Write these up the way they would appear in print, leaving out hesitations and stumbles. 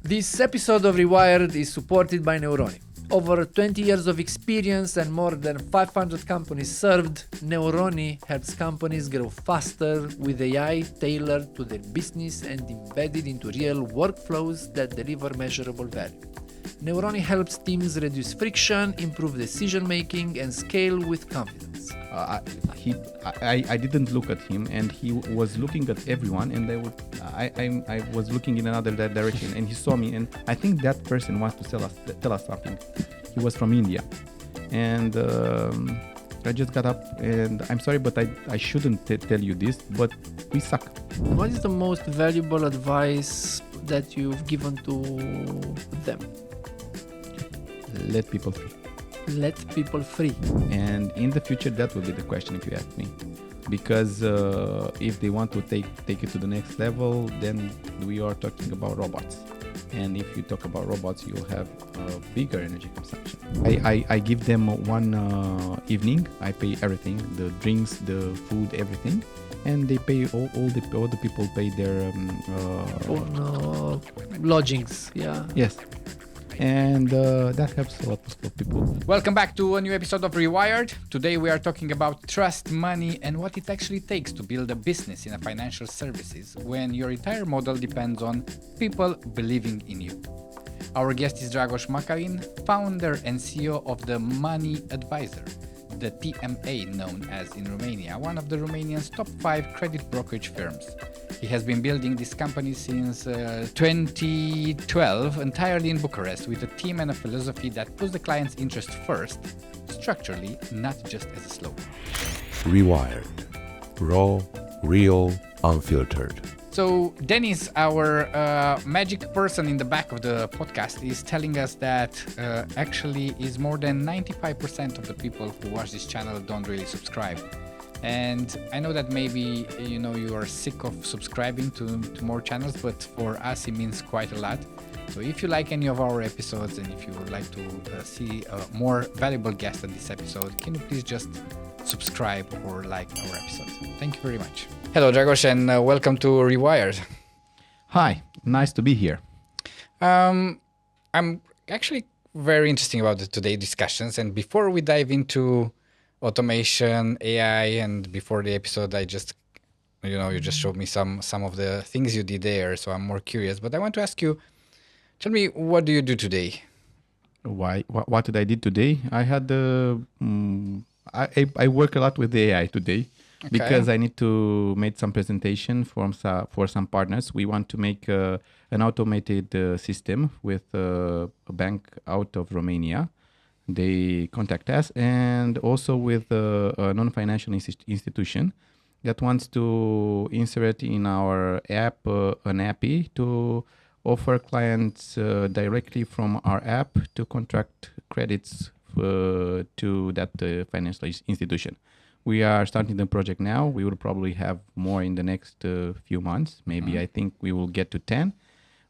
This episode of Rewired is supported by Neuroni. Over 20 years of experience and more than 500 companies served, Neuroni helps companies grow faster with AI tailored to their business and embedded into real workflows that deliver measurable value. Neuroni helps teams reduce friction, improve decision making, and scale with confidence. I didn't look at him, and he was looking at everyone, and I was looking in another direction, and he saw me, and I think that person wants to tell us something. He was from India, and I just got up, and I'm sorry, but I shouldn't tell you this, but we suck. What is the most valuable advice that you've given to them? Let people free. Let people free. And in the future, that will be the question if you ask me. Because if they want to take it to the next level, then we are talking about robots. And if you talk about robots, you'll have a bigger energy consumption. I give them one evening. I pay everything, the drinks, the food, everything. And they pay all the people pay their lodgings. Yeah. Yes. And that helps a lot of people. Welcome back to a new episode of Rewired. Today we are talking about trust, money, and what it actually takes to build a business in a financial services when your entire model depends on people believing in you. Our guest is Dragoș Macarin, founder and CEO of the Money Advisor, the TMA known as in Romania, one of the Romanian's top 5 credit brokerage firms. He has been building this company since 2012 entirely in Bucharest with a team and a philosophy that puts the client's interest first, structurally, not just as a slogan. Rewired. Raw, real, unfiltered. So Dennis, our magic person in the back of the podcast, is telling us that actually is more than 95% of the people who watch this channel don't really subscribe. And I know that maybe you are sick of subscribing to more channels, but for us it means quite a lot. So if you like any of our episodes and if you would like to see a more valuable guest on this episode, can you please just subscribe or like our episodes? Thank you very much. Hello, Dragoș, and welcome to Rewired. Hi, nice to be here. I'm actually very interested about today's discussions, and before we dive into automation, AI, and before the episode, I just, you just showed me some of the things you did there, so I'm more curious. But I want to ask you, tell me, what do you do today? Why? What did I do today? I had I work a lot with the AI today. Okay. Because I need to make some presentation for some partners. We want to make an automated system with a bank out of Romania. They contact us, and also with a non-financial institution that wants to insert in our app an API to offer clients directly from our app to contract credits to that financial institution. We are starting the project now. We will probably have more in the next few months. Maybe I think we will get to 10.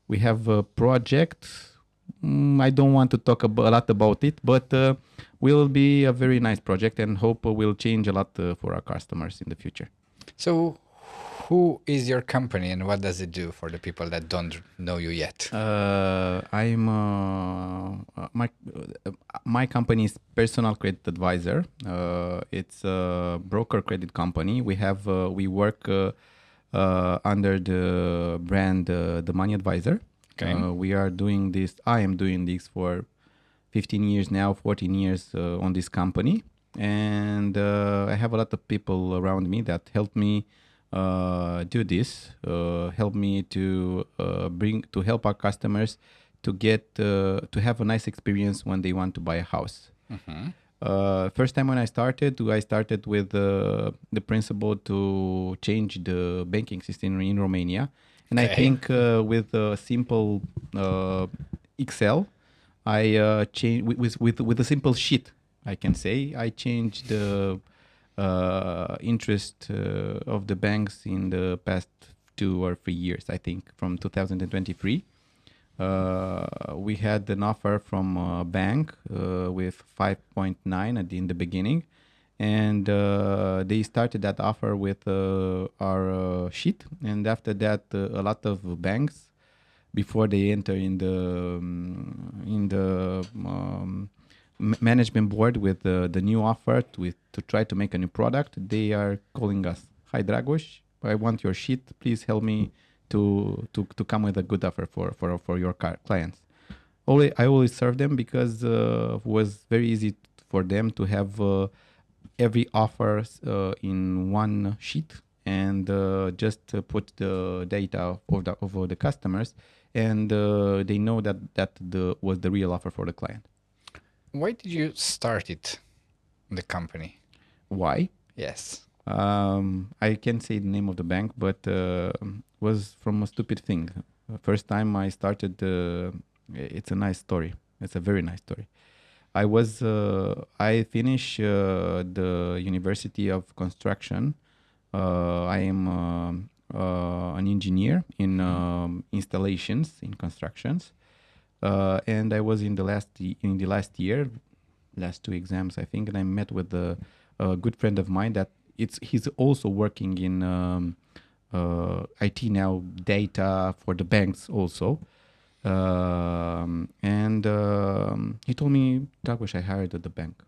We have a project. I don't want to talk a lot about it, but will be a very nice project and hope will change a lot for our customers in the future. So who is your company and what does it do for the people that don't know you yet? My company is Personal Credit Advisor. It's a broker credit company. We work under the brand The Money Advisor. Okay. We are doing this. I am doing this for 15 years now, 14 years on this company, and I have a lot of people around me that help me do this. Help me to help our customers to get to have a nice experience when they want to buy a house. Mm-hmm. First time when I started with the principle to change the banking system in Romania. And okay. I think with a simple Excel, I change with a simple sheet. I can say I changed the interest of the banks in the past 2 or 3 years. I think from 2023, we had an offer from a bank with 5.9 in the beginning. And they started that offer with our sheet. And after that, a lot of banks before they enter in the management board with the new offer to try to make a new product. They are calling us. Hi, Dragoș, I want your sheet. Please help me to come with a good offer for your clients. I always serve them because it was very easy for them to have every offer in one sheet and just put the data over the customers, and they know that was the real offer for the client. Why did you start the company? Why? Yes. I can't say the name of the bank, but was from a stupid thing. First time I started, it's a nice story. It's a very nice story. I finished the University of Construction. I am an engineer in installations, in constructions. And I was in the last year, last 2 exams, I think, and I met with a good friend of mine that he's also working in IT now, data for the banks also. And he told me, Dragoș, I hired at the bank.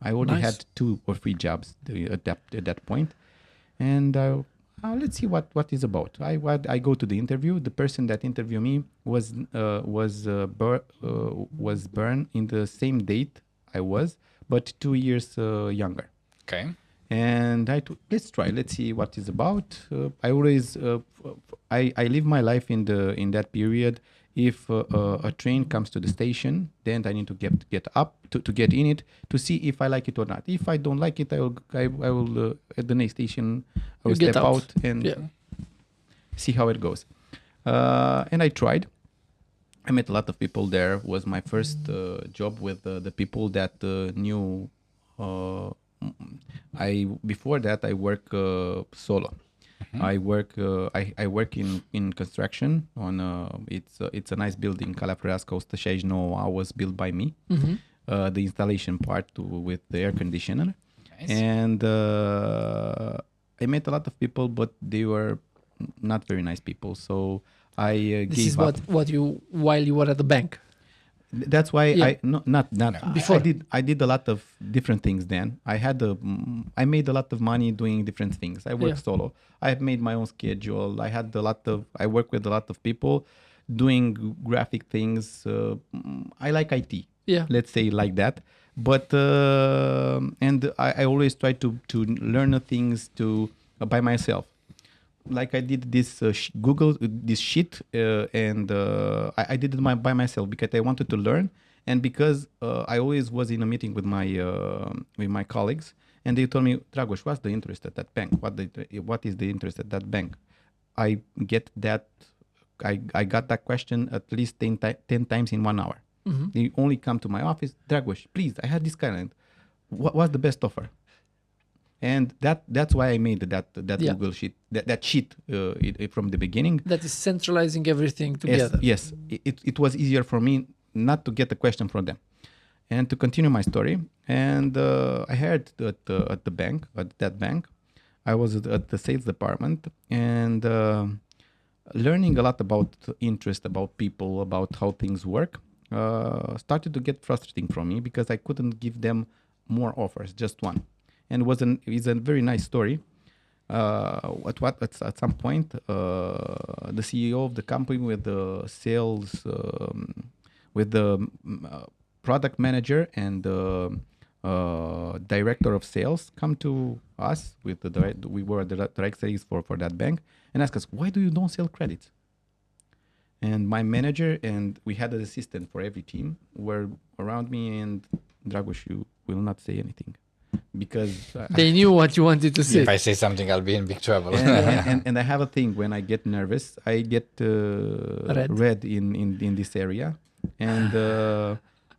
I already had 2 or 3 jobs at that point, and let's see what it's about. I go to the interview. The person that interviewed me was born in the same date I was, but 2 years younger. Okay. And let's try. Let's see what it's about. I always I live my life in that period. If a train comes to the station, then I need to get up to get in it to see if I like it or not. If I don't like it, I will at the next station I will step out and see how it goes. And I tried. I met a lot of people there. It was my first job with the people that knew. Before that I work solo. I work in construction on it's a nice building, Calea Floreasca 169 was built by me. The installation part with the air conditioner. Nice. And I met a lot of people, but they were not very nice people, so I gave up. What you while you were at the bank. That's why not before. I did a lot of different things then. I made a lot of money doing different things. I worked solo. I have made my own schedule. I work with a lot of people doing graphic things. I like IT. Yeah. Let's say like that. But and I always try to learn things by myself. Like I did this Google this sheet and I did it by myself because I wanted to learn, and because I always was in a meeting with my colleagues, and they told me, Dragoș, what's the interest at that bank? What is the interest at that bank? I get that. I got that question at least 10 times in 1 hour. Mm-hmm. They only come to my office, Dragoș, please, I had this kind. What's the best offer? And that's why I made that Google sheet, that sheet from the beginning. That is centralizing everything together. Yes. It was easier for me not to get a question from them. And to continue my story, and I heard at that bank, I was at the sales department, and learning a lot about interest, about people, about how things work, started to get frustrating for me because I couldn't give them more offers, just one. And it's a very nice story. At some point, the CEO of the company with the sales, with the product manager and the director of sales come to us with we were the direct sales for that bank, and ask us, why do you don't sell credits? And my manager and we had an assistant for every team were around me, and Dragoș, you will not say anything. Because they knew what you wanted to say. If I say something, I'll be in big trouble. and I have a thing, when I get nervous, I get red in this area, and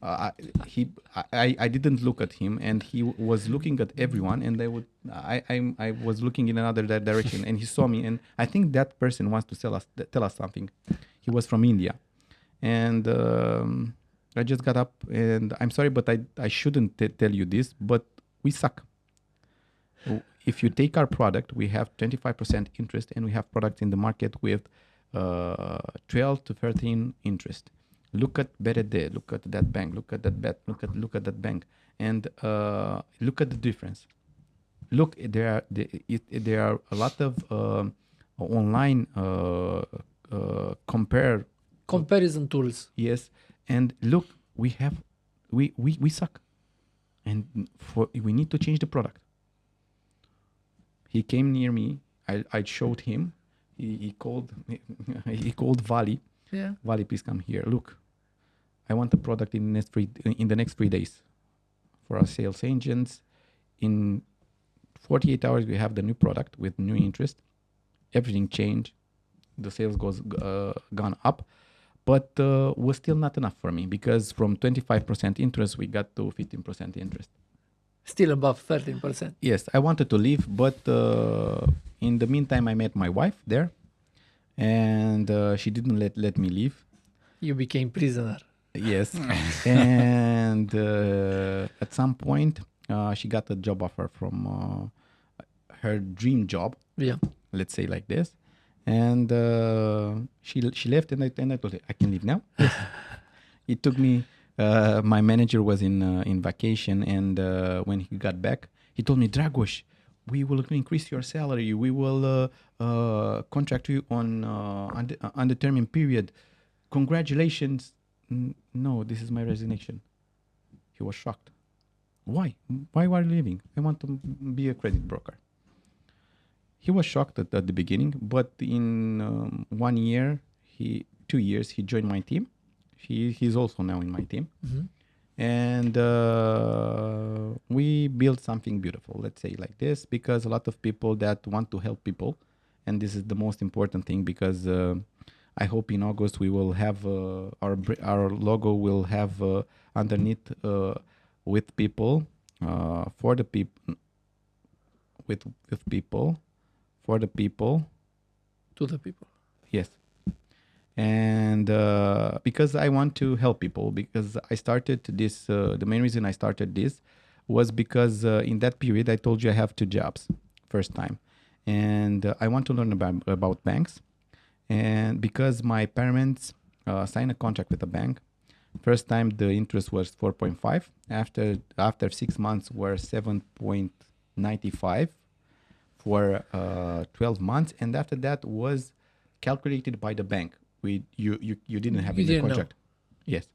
I didn't look at him, and he was looking at everyone, and I was looking in another direction, and he saw me, and I think that person wants to tell us something. He was from India, and I just got up, and I'm sorry, but I shouldn't tell you this, but we suck. If you take our product, we have 25% interest, and we have products in the market with 12 to 13 interest. Look at BRD, look at that bank, look at that that bank, and look at the difference. Look, there are a lot of online Comparison tools. Yes, and look, we suck, and we need to change the product. He came near me. I showed him. He called Vali. Yeah. Vali, please come here. Look, I want the product in the next 3 days for our sales agents. In 48 hours, we have the new product with new interest. Everything changed. The sales gone up, but was still not enough for me because from 25% interest, we got to 15% interest. Still above 13%. Yes, I wanted to leave, but in the meantime, I met my wife there, and she didn't let me leave. You became prisoner. Yes, and at some point, she got a job offer from her dream job. Yeah. Let's say like this, and she left, and I told her I can leave now. Yes. It took me. My manager was in vacation, and when he got back, he told me, Dragoș, we will increase your salary. We will contract you on undetermined period. Congratulations. No, this is my resignation. He was shocked. Why? Why are you leaving? I want to be a credit broker. He was shocked at the beginning, but in 1 year, 2 years, he joined my team. He's also now in my team. Mm-hmm. And we built something beautiful, let's say like this, because a lot of people that want to help people, and this is the most important thing, because I hope in August we will have our logo will have underneath with people, for the people, with people, for the people, to the people. Yes. And because I want to help people, because I started this, the main reason I started this was because in that period I told you I have 2 jobs first time, and I want to learn about banks. And because my parents signed a contract with a bank, first time the interest was 4.5. After 6 months were 7.95 for 12 months, and after that was calculated by the bank. You didn't have in the contract. Yes.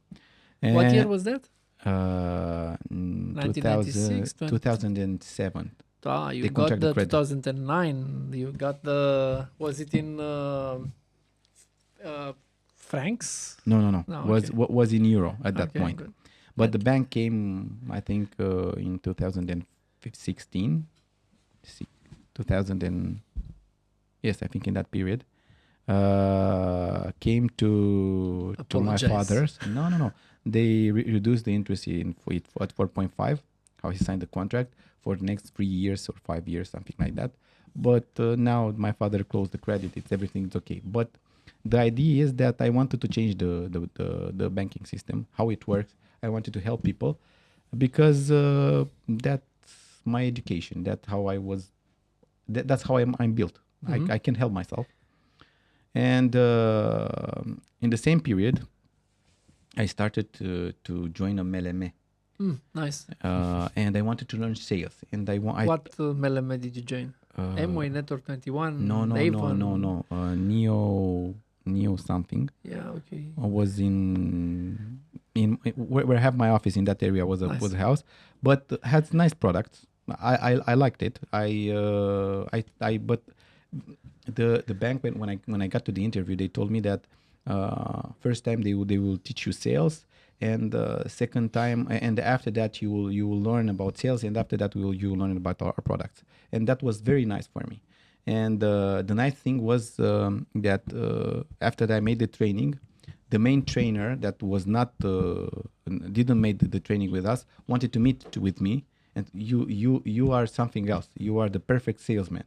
And what year was that? 1996, 2007. You got the 2009. You got the. Was it in francs? No. Was in euro at that Okay, point. good. But the bank came, I think, in 2016. 2000 yes, I think in that period. Came to my father's. No. They reduced the interest at 4.5. How he signed the contract for the next 3 years or 5 years, something like that. But now my father closed the credit. Everything's okay. But the idea is that I wanted to change the banking system, how it works. I wanted to help people because that's my education. That's how I was. That's how I'm built. Mm-hmm. I can help myself. And in the same period, I started to join a MLM. Nice. And I wanted to learn sales. And What MLM did you join? Amway, Network 21? No. Neo something. Yeah, okay. I was in where I have my office in that area was a house, but had nice products. I liked it. But the bank when I got to the interview, they told me that first time they will teach you sales, and second time, and after that you will learn about sales, and after that you will learn about our products, and that was very nice for me. And the nice thing was that after I made the training, the main trainer that was not didn't make the training with us wanted to meet with me, and you are something else. You are the perfect salesman.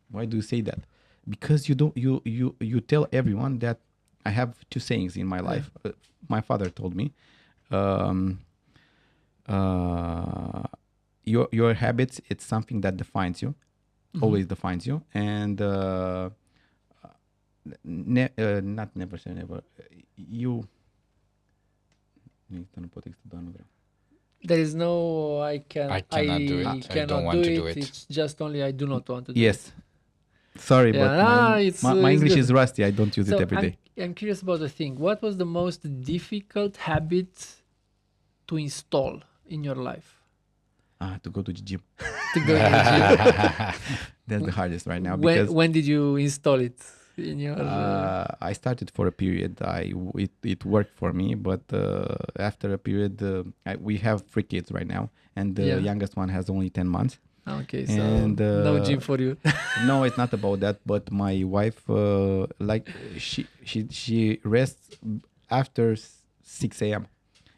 Why do you say that? Because you tell everyone that I have 2 sayings in my life. My father told me, your habits, it's something that defines you, always defines you, and not never say never. You. Nu pot extra, nu vreau. There is no I cannot do it. I cannot don't want to do it. It's just only I do not want to do Yes. Sorry, Yeah, but my it's English good. is rusty. I don't use So it every day. I'm curious about the thing. What was the most difficult habit to install in your life? To go to the gym. To go to the gym? That's the hardest right now because When did you install it in your? I started for a period. It worked for me, but after a period, we have 3 kids right now, and the Yeah. youngest one has only 10 months. Okay, so and, no gym for you. No, it's not about that. But my wife, like she rests after 6 a.m.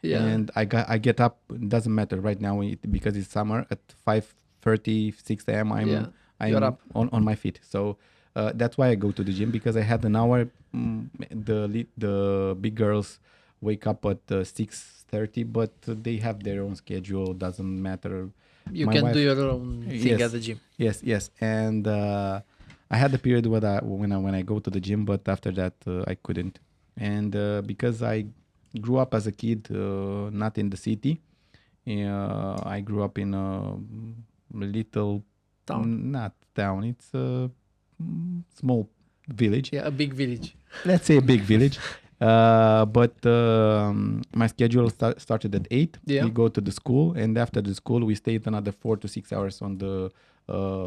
Yeah. And I get up. Doesn't matter right now because it's summer. At 5:30, 6 a.m. Yeah, I'm you're up. on my feet. So that's why I go to the gym, because I had an hour. The big girls wake up at 6:30, but they have their own schedule. Doesn't matter. You My can wife- do your own thing Yes. at the gym. Yes. And I had a period when I go to the gym, but after that I couldn't. And because I grew up as a kid, not in the city, I grew up in a little Town. not town. It's a small village. Yeah, a big village. Let's say a big village. But my schedule started at 8. Yeah. We go to the school, and after the school, we stayed another 4 to 6 hours on the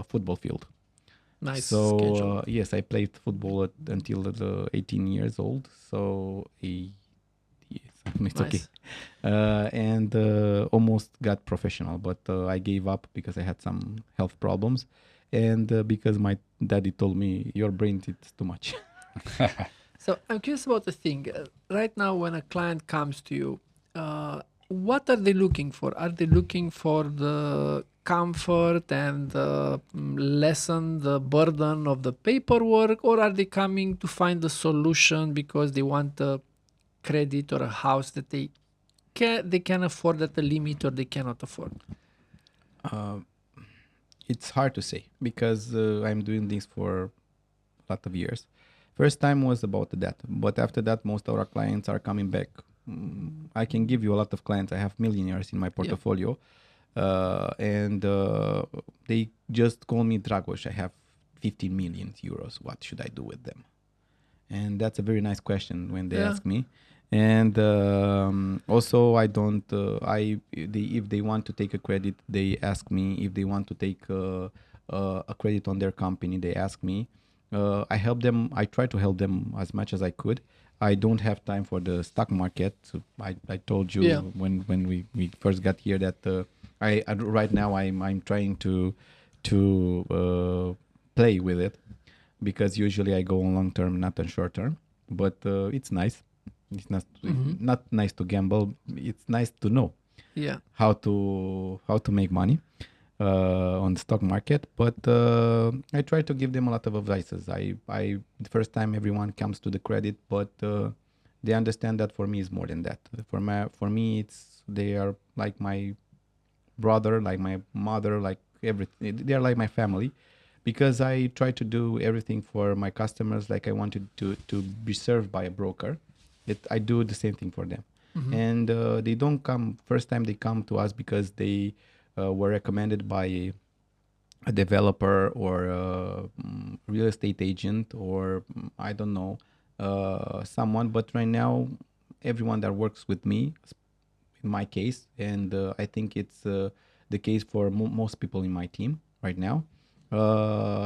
football field. Nice So schedule. yes, I played football until 18 years old. So yes, it's okay. Nice. And almost got professional, but I gave up because I had some health problems, and because my daddy told me your brain is too much. So I'm curious about the thing. Right now, when a client comes to you, what are they looking for? Are they looking for the comfort and lessen the burden of the paperwork, or are they coming to find a solution because they want a credit or a house that they can afford at a limit or they cannot afford? It's hard to say because I'm doing this for a lot of years. First time was about that, but after that, most of our clients are coming back. I can give you a lot of clients. I have millionaires in my portfolio, and they just call me Dragoș. I have 15 million euros. What should I do with them? And that's a very nice question when they ask me. And also, I don't. If they want to take a credit, they ask me. If they want to take a credit on their company, they ask me. I help them. I try to help them as much as I could. I don't have time for the stock market. So I told you when we first got here that I right now I'm trying to play with it, because usually I go on long term, not on short term. But it's nice. It's not nice to gamble. It's nice to know how to make money on the stock market. But I try to give them a lot of advices. The first time everyone comes to the credit, but they understand that for me is more than that. For me, they are like my brother, like my mother, like everything. They are like my family, because I try to do everything for my customers like I wanted to be served by a broker. I do the same thing for them. And they don't come first time. They come to us because they were recommended by a developer or a real estate agent, or I don't know, someone. But right now, everyone that works with me, in my case, and I think it's the case for most people in my team right now,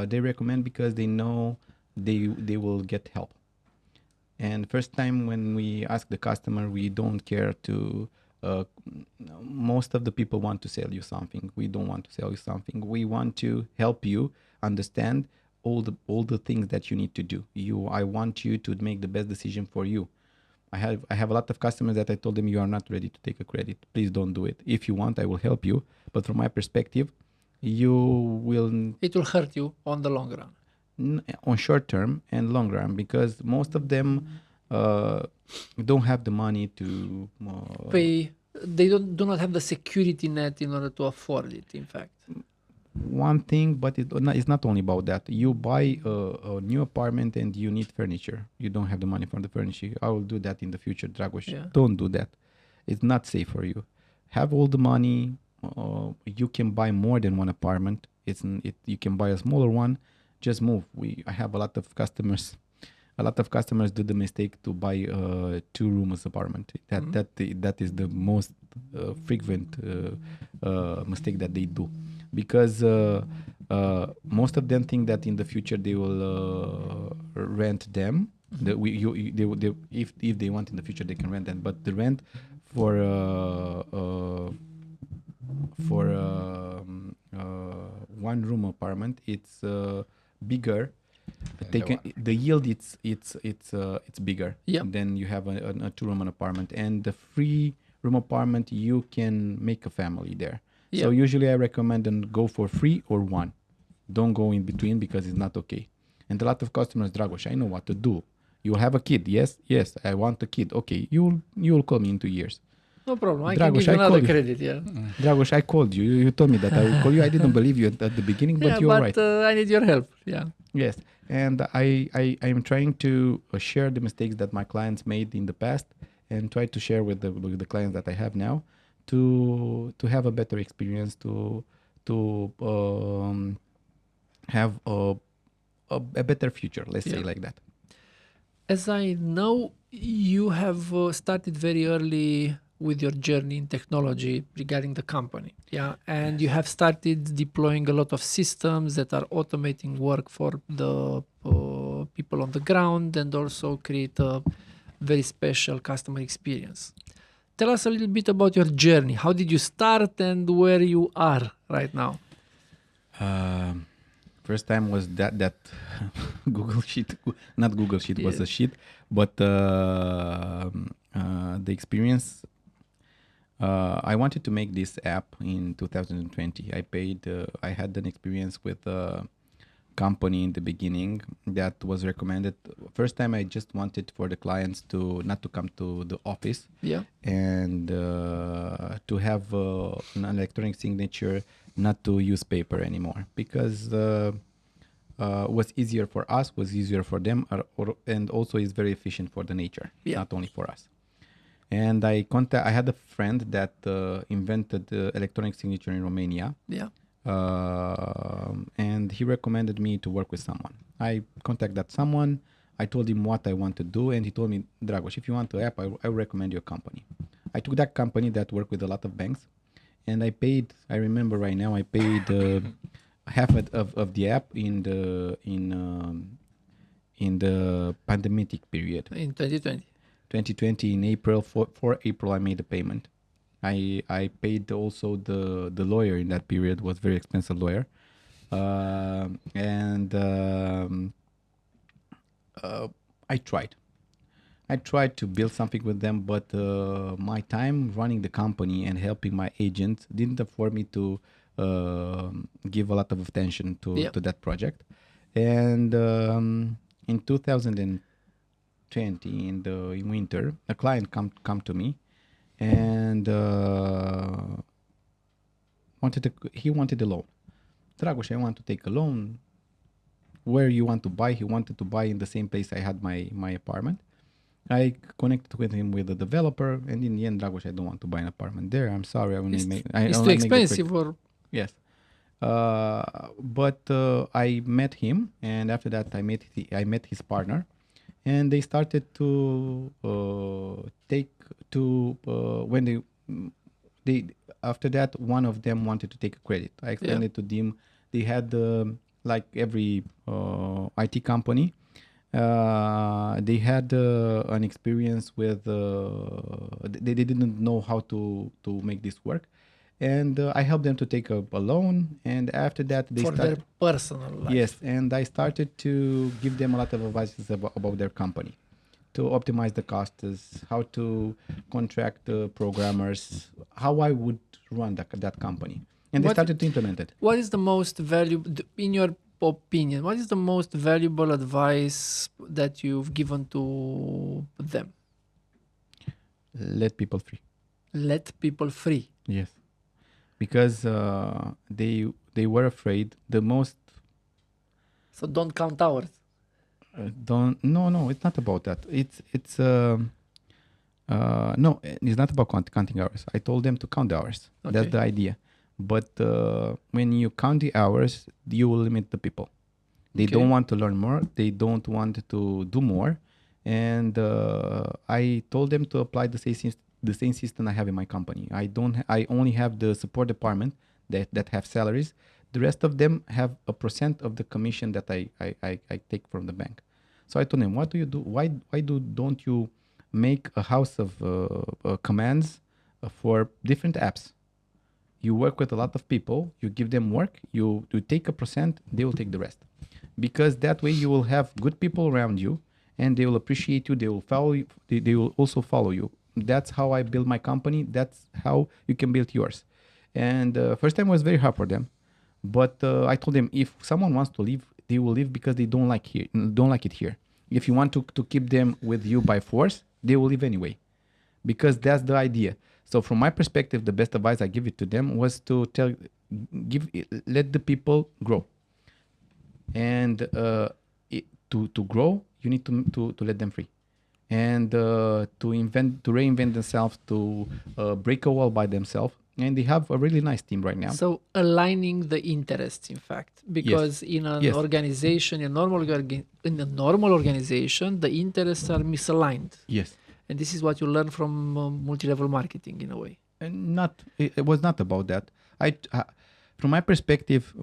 they recommend because they know they will get help. And first time when we ask the customer, we don't care to. Most of the people want to sell you something. We don't want to sell you something. We want to help you understand all the things that you need to do. I want you to make the best decision for you. I have a lot of customers that I told them, you are not ready to take a credit. Please don't do it. If you want, I will help you. But from my perspective, it will hurt you on the long run. On short term and long run, because most of them don't have the money to pay. They do not have the security net in order to afford it, in fact. one thing, but it's not only about that. You buy a new apartment and you need furniture. You don't have the money for the furniture. I will do that in the future, Dragoș. Yeah. Don't do that. It's not safe for you. Have all the money. You can buy more than one apartment. You can buy a smaller one. Just move. I have a lot of customers. A lot of customers do the mistake to buy a 2-room apartment. That is the most frequent mistake that they do, because most of them think that in the future they will rent them. If they want in the future they can rent them, but the rent for one-room apartment, it's bigger. The yield it's bigger than you have a 2-room apartment, and the 3-room apartment you can make a family there. So usually I recommend and go for 3 or 1. Don't go in between, because it's not okay. And a lot of customers, Dragoș, I know what to do. You have a kid, yes, I want a kid. Okay, you will call me in 2 years. No problem. I Dragoș, can give you another credit. Yeah. Dragoș, I called you. You told me that I will call you. I didn't believe you at the beginning, but you're right. I need your help. Yeah. Yes, and I am trying to share the mistakes that my clients made in the past, and try to share with the clients that I have now, to have a better experience, to have a better future. Let's say like that. As I know, you have started very early with your journey in technology regarding the company, and you have started deploying a lot of systems that are automating work for the people on the ground, and also create a very special customer experience. Tell us a little bit about your journey. How did you start and where you are right now? First time was that Google Sheet, not Google Sheet, was a sheet, but the experience. I wanted to make this app in 2020. I had an experience with a company in the beginning that was recommended. First time I just wanted for the clients not to come to the office, and to have an electronic signature, not to use paper anymore, because was easier for us, was easier for them, and also is very efficient for the nature, not only for us. And I had a friend that invented electronic signature in Romania. And he recommended me to work with someone. I contacted that someone. I told him what I want to do, and he told me, Dragoș, if you want the app, I recommend your company. I took that company that worked with a lot of banks, and I paid. I remember right now, I paid half of the app in the pandemic period. In 2020. 2020 in April, for April I made a payment. I paid also the lawyer in that period, was very expensive lawyer, and I tried to build something with them, but my time running the company and helping my agents didn't afford me to give a lot of attention to that project. And in 2020 in winter, a client come to me, and he wanted a loan. Dragoș, I want to take a loan. Where you want to buy? He wanted to buy in the same place I had my apartment. I connected with him with a developer, and in the end, Dragoș, I don't want to buy an apartment there. I'm sorry, it's too expensive. Yes. But I met him, and after that, I met his partner, and they started to after that, one of them wanted to take a credit. I explained it to them. They had like every IT company. They had an experience with they didn't know how to make this work, and I helped them to take a loan, and after that they started their personal life. Yes, and I started to give them a lot of advices about their company, to optimize the costs, how to contract programmers, how I would run that company, and they started to implement it. What is the most valuable, in your opinion, what is the most valuable advice that you've given to them? Let people free. Let people free. Yes, because They were afraid. The most So don't count hours. don't. No, it's not about that. No, it's not about counting hours. I told them to count the hours. Okay. That's the idea. But when you count the hours, you will limit the people. They Okay. don't want to learn more. They don't want to do more. And I told them to apply the same system I have in my company. I only have the support department that have salaries. The rest of them have a % of the commission that I take from the bank. So I told them, what do you do? Don't you make a house of commands for different apps? You work with a lot of people, you give them work, you take a %, they will take the rest. Because that way you will have good people around you and they will appreciate you, they will follow you, they will also follow you. That's how I build my company. That's how you can build yours. And first time was very hard for them. But I told them, if someone wants to leave, they will leave because they don't like it here. If you want to keep them with you by force, they will leave anyway. Because that's the idea. So from my perspective, the best advice I give it to them was to let the people grow. And to grow, you need to let them free. And to reinvent themselves, to break a wall by themselves. And they have a really nice team right now. So aligning the interests, in fact, because in an Yes. organization, in a normal organization, the interests are misaligned. Yes. And this is what you learn from multi-level marketing in a way. And it was not about that. From my perspective,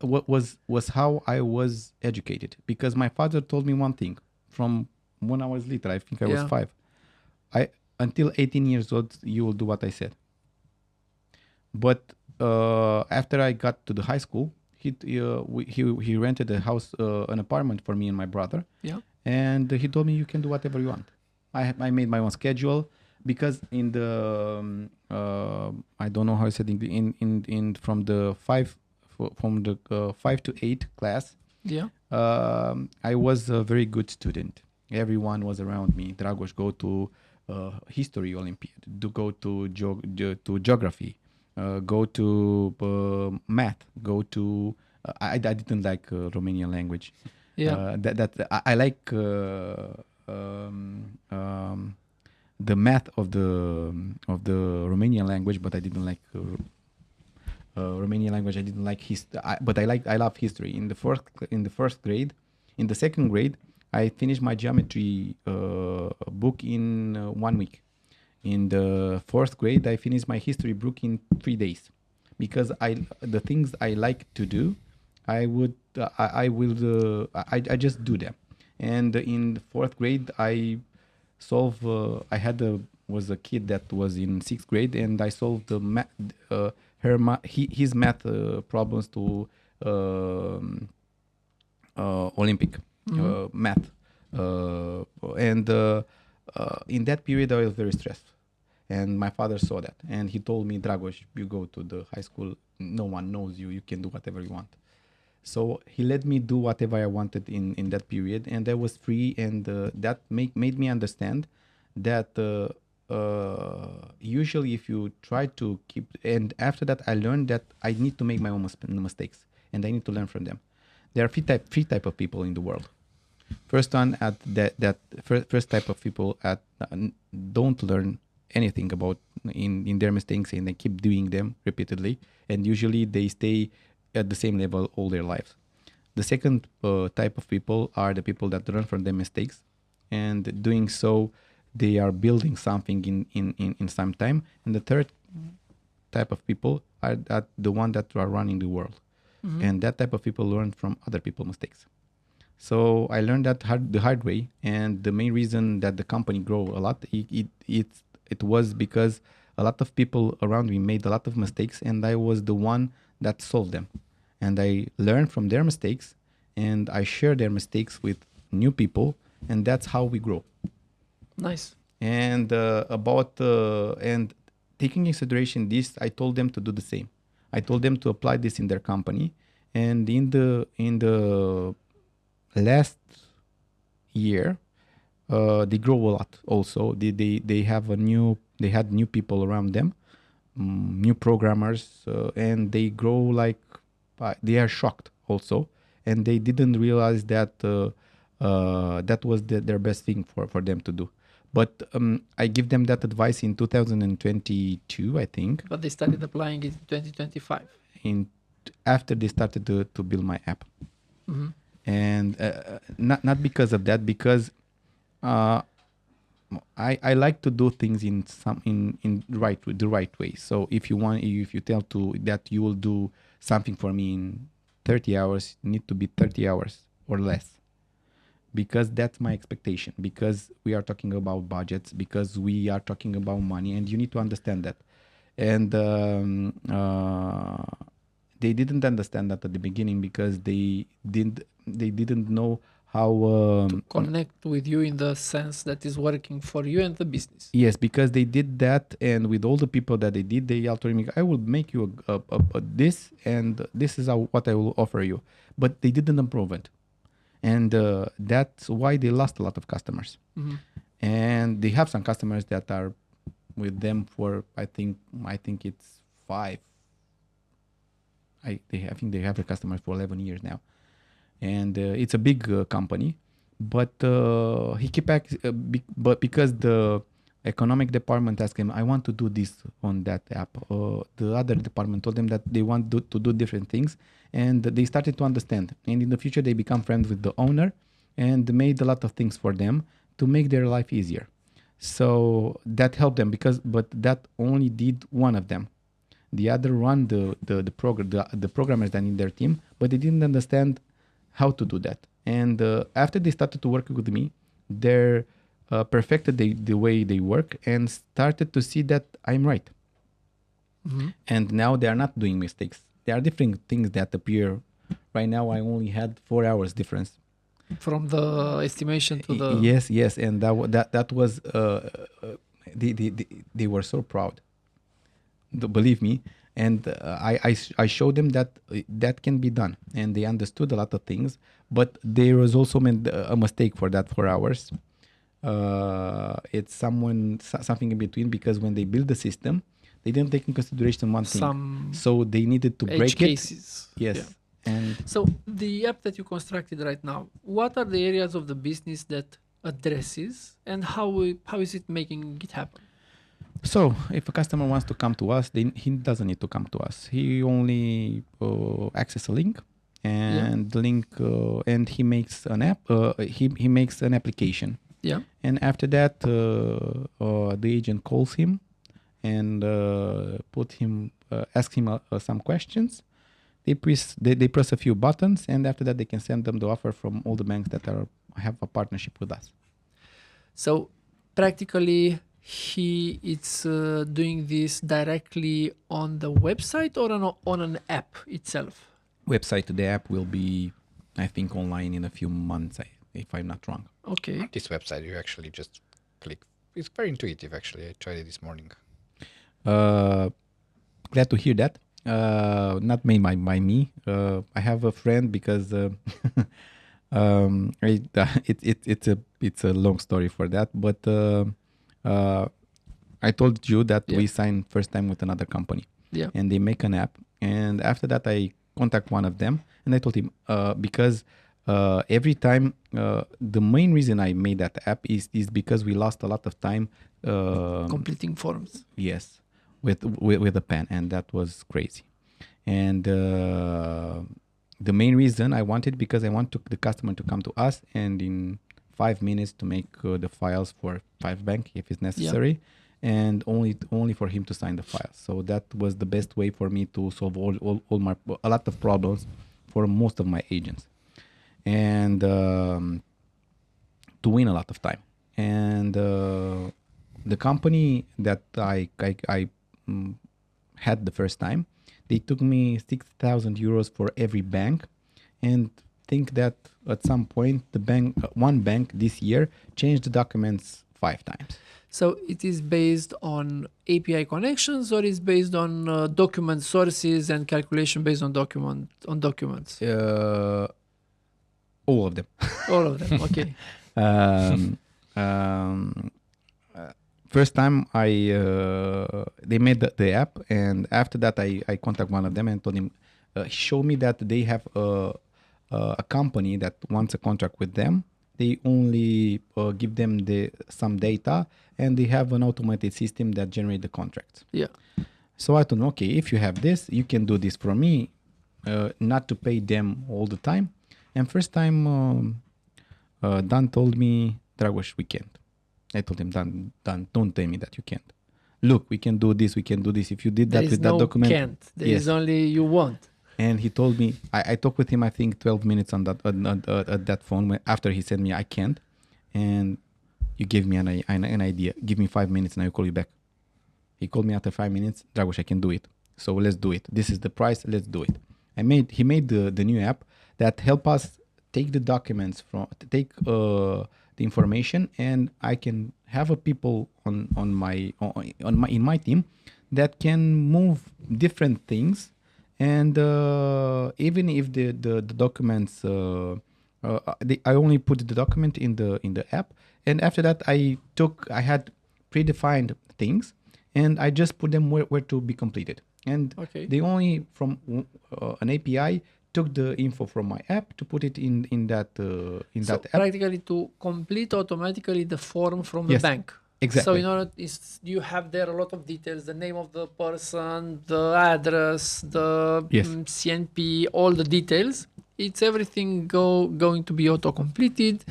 what was how I was educated, because my father told me one thing from when I was little. I think I was 5. Until 18 years old, you will do what I said. But after I got to the high school, he rented a house, an apartment for me and my brother. Yeah. And he told me, you can do whatever you want. I made my own schedule, because in the I don't know how I said from the 5 to 8 class. Yeah. I was a very good student. Everyone was around me. Dragoș, go to history Olympiad. Go to geography. Go to math. Go to I didn't like Romanian language. Yeah. I like the math of the Romanian language, but I didn't like Romanian language. I didn't like history, but I love history. In the first grade, in the second grade, I finished my geometry book in 1 week. In the fourth grade, I finished my history book in 3 days, because the things I like to do, I just do them. And in the fourth grade, I was a kid that was in 6th grade, and I solved his math problems to Olympic math. And in that period, I was very stressed. And my father saw that. And he told me, Dragoș, you go to the high school. No one knows you. You can do whatever you want. So he let me do whatever I wanted in that period. And I was free. And that made me understand that usually if you try to keep... And after that, I learned that I need to make my own mistakes. And I need to learn from them. There are three type of people in the world. First one, first type of people don't learn anything about in their mistakes, and they keep doing them repeatedly, and usually they stay at the same level all their lives. The second type of people are the people that learn from their mistakes, and doing so they are building something in some time. And the third type of people are the one that are running the world. And that type of people learn from other people's mistakes. So I learned that the hard way, and the main reason that the company grew a lot, it was because a lot of people around me made a lot of mistakes, and I was the one that solved them. And I learned from their mistakes, and I share their mistakes with new people, and that's how we grow. Nice. And and taking into consideration this, I told them to do the same. I told them to apply this in their company, and in the last year, they grow a lot. Also, they had new people around them, new programmers, and they grow like they are shocked also, and they didn't realize that that was their best thing for them to do. But I give them that advice in 2022, I think. But they started applying it in 2025. After they started to build my app, Mhm. and not because of that, because I like to do things in the right way. So if you tell to that you will do something for me in 30 hours, it need to be 30 hours or less, because that's my expectation, because we are talking about budgets, because we are talking about money, and you need to understand that. And they didn't understand that at the beginning, because they didn't know how Connect with you in the sense that is working for you and the business. yes, because they did that, and with all the people that they all told me, I will make you a this, and this is what I will offer you. But they didn't improve it, and that's why they lost a lot of customers. Mhm. And they have some customers that are with them for I think it's 5. I think they have the customers for 11 years now, and it's a big company. But he kept but because the economic department asked him, I want to do this on that app. The other department told them that they want to do different things, and they started to understand. And in the future, they become friends with the owner, and made a lot of things for them to make their life easier. So that helped them, but that only did one of them. The other run the programmers that in their team, but they didn't understand how to do that. And after they started to work with me, they perfected the way they work and started to see that I'm right. Mhm. And now they are not doing mistakes. There are different things that appear. Right now, I only had 4 hours difference. From the estimation to the Yes, and that was they were so proud. Believe me, and I showed them that that can be done, and they understood a lot of things. But there was also a mistake for that 4 hours. It's something in between, because when they build the system, they didn't take in consideration one thing. some So they needed to edge break cases. it. Yes, Yeah. and So the app that you constructed right now, what are the areas of the business that addresses, and how is it making it happen? so if a customer wants to come to us, he doesn't need to come to us. He only access a link, and the link, and he makes an app. He makes an application, Yeah. and after that, the agent calls him and asks him some questions. They press a few buttons, and after that, they can send them the offer from all the banks that have a partnership with us. So practically, it's doing this directly on the website or on an app itself. Website, the app will be, I think, online in a few months, if I'm not wrong. Okay. This website, you actually just click. It's very intuitive, actually. I tried it this morning. Glad to hear that. Not made by me. I have a friend, because it's a long story for that. But I told you that we signed first time with another company. Yeah. And they make an app. And after that, I contact one of them, and I told him, because every time, the main reason I made that app is because we lost a lot of time Completing forms. yes, with a pen, and that was crazy. And the main reason I wanted, because I want the customer to come to us, and in 5 minutes to make the files for 5 bank if it's necessary, and only for him to sign the files. So that was the best way for me to solve a lot of problems for most of my agents, and to win a lot of time. And the company that I had the first time, they took me 6,000 euros for every bank, and think that at some point one bank this year changed the documents 5 times. So it is based on API connections, or is based on document sources and calculation based on documents? All of them. All of them. Okay. First time they made the app, and after that I contact one of them and told him, show me that they have a company that wants a contract with them. They only give them some data, and they have an automated system that generate the contracts. Yeah. So I told him, okay, if you have this, you can do this for me, not to pay them all the time. And first time, Dan told me, Dragoș, we can't. I told him, Dan, don't tell me that you can't. Look, we can do this, we can do this. If you did that with that document. Can't. There is only you want. And he told me, I talked with him, I think 12 minutes on that at that phone after he said me, I can't. And you gave me an idea. Give me 5 minutes and I'll call you back. He called me after 5 minutes. Dragoș, I can do it. So let's do it. This is the price. Let's do it. He made the new app that help us take the documents the information, and I can have a people in my team that can move different things. And even if the documents, I only put the document in the app, and after that I had predefined things, and I just put them where to be completed. And they only from an API took the info from my app to put it in that app. Practically to complete automatically the form from the bank. Exactly. So in order, you have there a lot of details: the name of the person, the address, the CNP, all the details. It's everything going to be auto completed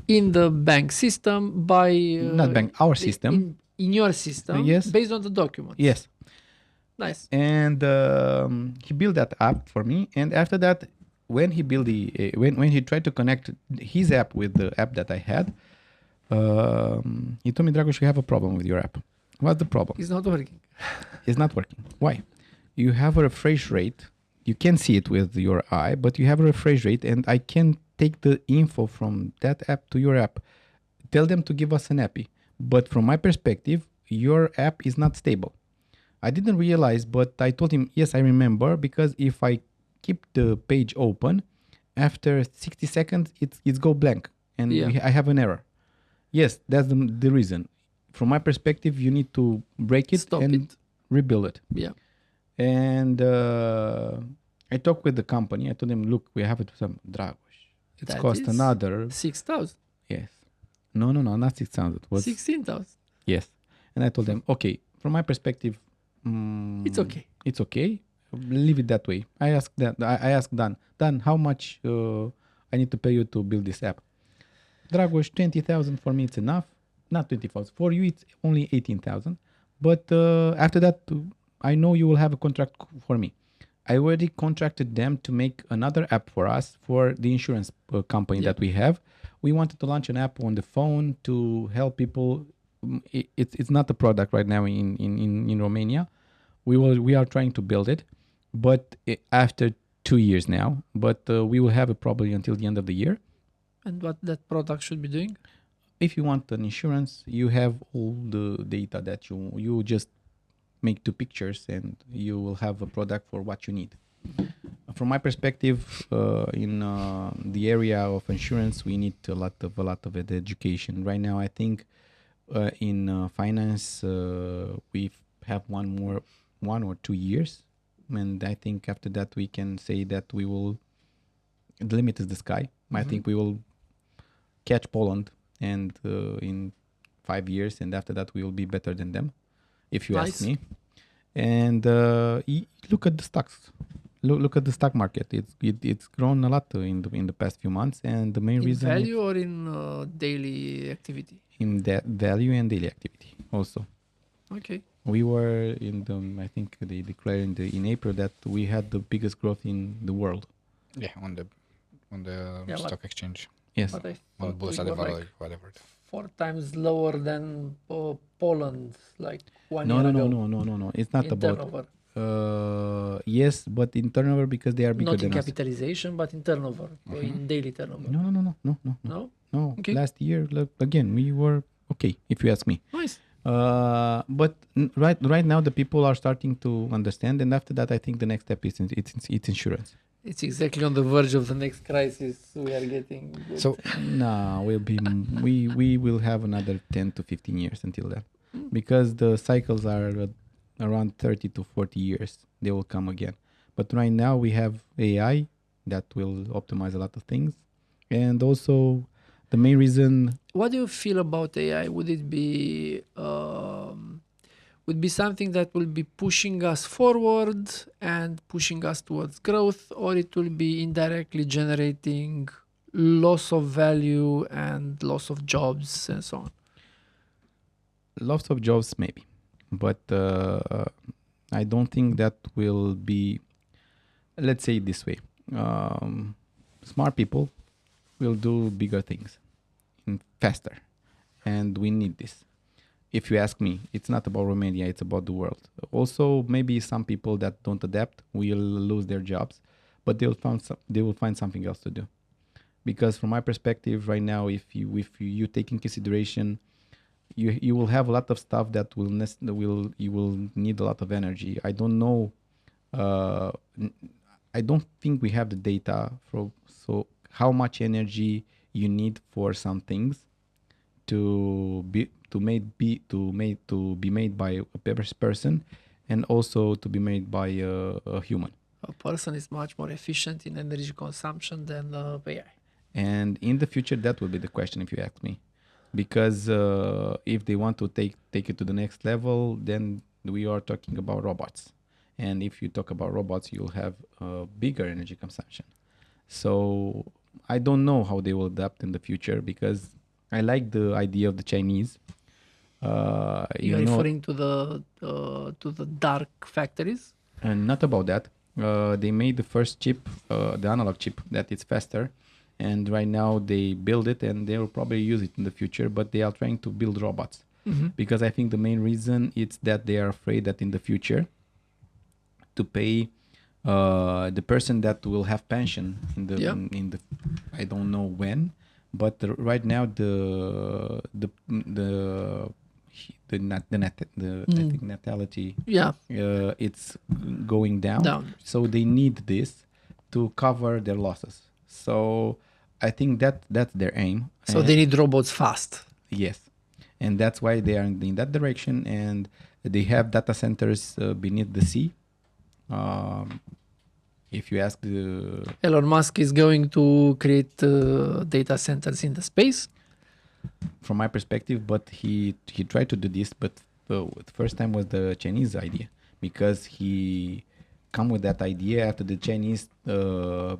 in the bank system by not bank, our system. In your system, based on the document. Yes. Nice. And he built that app for me. And after that, when he built when he tried to connect his app with the app that I had, he told me, Dragoș, you have a problem with your app. What's the problem? It's not working. It's not working. Why? You have a refresh rate. You can see it with your eye, but you have a refresh rate, and I can take the info from that app to your app. Tell them to give us an API. But from my perspective, your app is not stable. I didn't realize, but I told him, yes, I remember, because if I keep the page open, after 60 seconds, it's go blank, and I have an error. Yes, that's the reason. From my perspective, you need to break it and rebuild it. Yeah. And I talked with the company. I told them, look, we have it some Dragoș. It's cost another 6,000. Yes. No, not 6,000. It was 16,000. Yes. And I told them, okay, from my perspective, it's okay. It's okay. Leave it that way. I asked Dan, how much I need to pay you to build this app? Dragoș, 20,000 for me, it's enough. Not 20,000. For you, it's only 18,000. But after that, I know you will have a contract for me. I already contracted them to make another app for us for the insurance company that we have. We wanted to launch an app on the phone to help people. It's not a product right now in Romania. We are trying to build it, but after 2 years now. But we will have it probably until the end of the year. And what that product should be doing? If you want an insurance, you have all the data that you just make 2 pictures and you will have a product for what you need. From my perspective, in the area of insurance, we need a lot of education. Right now, I think in finance, we have one or 2 years, and I think after that we can say that the limit is the sky. I think we will catch Poland, and in 5 years, and after that we will be better than them, if you ask me. And look at the stocks. Look at the stock market. It's grown a lot in the past few months, and the main reason. In value or in daily activity? In that value and daily activity also. Okay. We were I think they declared in April that we had the biggest growth in the world. Yeah, on the stock exchange. Yes. On Bursa de Valori, whatever. 4 times lower than Poland, like 1 year ago. No. It's not in about turnover. Yes, but in turnover because they are bigger not than in us. capitalization, but in turnover, or in daily turnover. No. Okay. Last year, again, we were okay, if you ask me. Nice. But right now the people are starting to understand, and after that I think the next step is it's insurance. It's exactly on the verge of the next crisis we are getting. So no, we will have another 10 to 15 years until that. because the cycles are around 30 to 40 years. They will come again. But right now we have AI that will optimize a lot of things. And also the main reason... What do you feel about AI? Would it be something that will be pushing us forward and pushing us towards growth, or it will be indirectly generating loss of value and loss of jobs and so on? Lots of jobs maybe, but I don't think that will be, let's say it this way, smart people will do bigger things and faster, and we need this. If you ask me, it's not about Romania, it's about the world. Also, maybe some people that don't adapt will lose their jobs, but they will find something else to do. Because from my perspective right now, if you take in consideration, you will have a lot of stuff that you will need a lot of energy. I don't know. I don't think we have the data so how much energy you need for some things to be made by a person, and also to be made by a human. A person is much more efficient in energy consumption than AI. And in the future, that will be the question, if you ask me, because if they want to take it to the next level, then we are talking about robots. And if you talk about robots, you'll have bigger energy consumption. So I don't know how they will adapt in the future, because I like the idea of the Chinese. You're referring to the dark factories? And not about that. They made the first chip, the analog chip, that is faster. And right now they build it, and they will probably use it in the future, but they are trying to build robots. Mm-hmm. Because I think the main reason is that they are afraid that in the future to pay the person that will have pension in the I don't know when, but right now the natality it's going down. So they need this to cover their losses. So I think that's their aim. So they need robots fast. Yes, and that's why they are in that direction, and they have data centers beneath the sea. If you ask Elon Musk is going to create data centers in the space. From my perspective, but he tried to do this, but the first time was the Chinese idea, because he come with that idea after the Chinese